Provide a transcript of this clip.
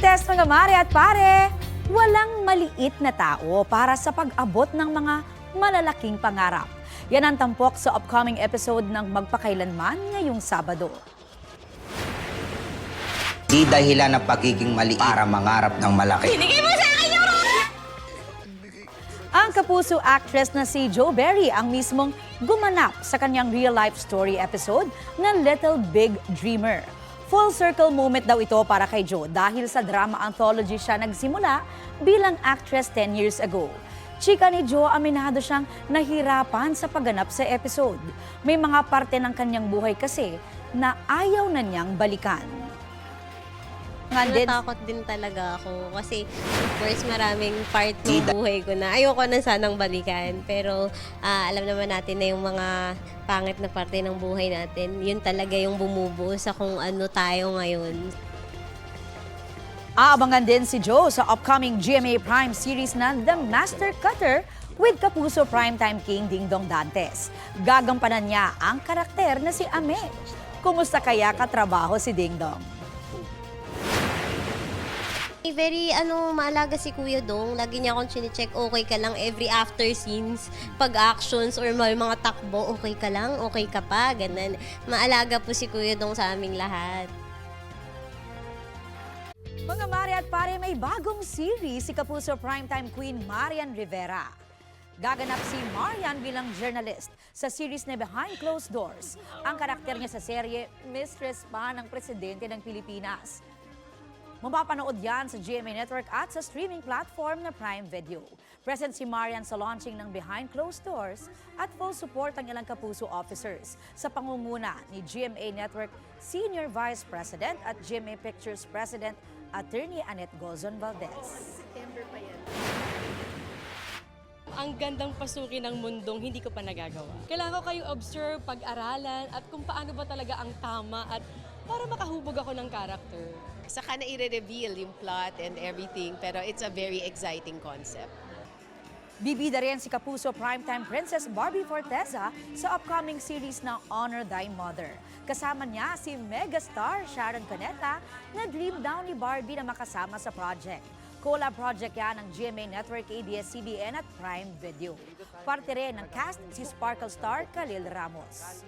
Marites, mga mare at pare! Walang maliit na tao para sa pag-abot ng mga malalaking pangarap. Yan ang tampok sa upcoming episode ng Magpakailanman ngayong Sabado. Di dahilan ng pagiging maliit para mangarap ng malaki. Ang kapuso actress na si Jo Berry ang mismong gumanap sa kanyang real-life story episode ng Little Big Dreamer. Full circle moment daw ito para kay Jo dahil sa drama anthology siya nagsimula bilang actress 10 years ago. Chika ni Jo, aminado siyang nahirapan sa pagganap sa episode. May mga parte ng kanyang buhay kasi na ayaw na niyang balikan. Natakot din talaga ako kasi of course maraming part ng buhay ko na ayoko na sanang balikan. Pero alam naman natin na yung mga pangit na parte ng buhay natin, yun talaga yung bumubuo sa kung ano tayo ngayon. Aabangan din si Jo sa upcoming GMA Prime series na The Master Cutter with Kapuso Primetime King Dingdong Dantes. Gagampanan niya ang karakter na si Ame. Kumusta kaya katrabaho si Dingdong? Very maalaga si Kuya Dong. Lagi niya akong chine-check, okay ka lang every after scenes, pag actions or may mga takbo, okay ka lang, okay ka pa, ganun. Maalaga po si Kuya Dong sa aming lahat. Mga mare at pare, may bagong series si Kapuso Primetime Queen Marian Rivera. Gaganap si Marian bilang journalist sa series na Behind Closed Doors. Ang karakter niya sa serye, mistress pa ng presidente ng Pilipinas. Mapapanood yan sa GMA Network at sa streaming platform na Prime Video. Present si Marian sa launching ng Behind Closed Doors at full support ang ilang Kapuso officers sa pangunguna ni GMA Network Senior Vice President at GMA Pictures President Attorney Annette Gozon Valdez. Ang gandang pasukin ng mundong hindi ko pa nagagawa. Kailangan ko kayong observe, pag-aralan, at kung paano ba talaga ang tama at para makahubog ako ng character. Saka na i-reveal yung plot and everything, pero it's a very exciting concept. Bibida rin si Kapuso Primetime Princess Barbie Forteza sa upcoming series na Honor Thy Mother. Kasama niya si megastar Sharon Cuneta na dream daw ni Barbie na makasama sa project. Collab project yan ng GMA Network, ABS-CBN at Prime Video. Parte rin ng cast si Sparkle star Khalil Ramos.